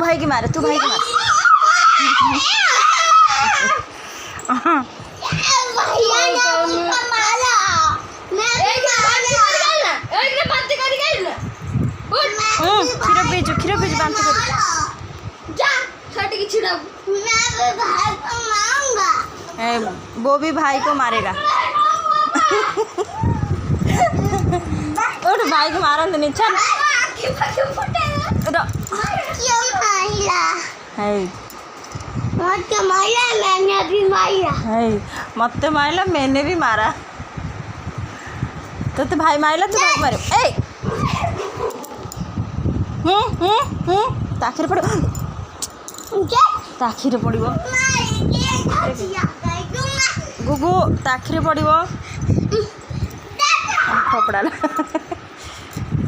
भाई की मार, तू भाई की मार। क्षीर बीज बांध कर वो भी भाई को मारेगा। उठ, भाई को मारन नहीं। चल मत मारला, मैंने भी मारा। तो भाई मारला, तू भाई मारे। ताखिर पड़, ताखिर पड़ो गुगु, ताखिर पड़ो कपड़ा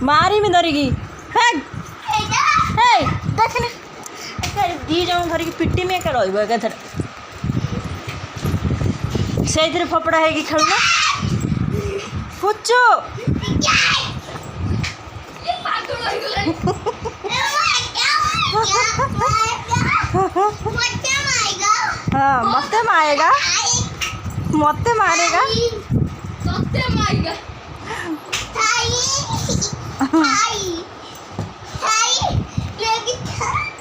मारी में धरिकी। देखनी दी जन धरिकी पिटी में एका रही एक से फपड़ा है खेलना पुचु हाँ मत मारेगा,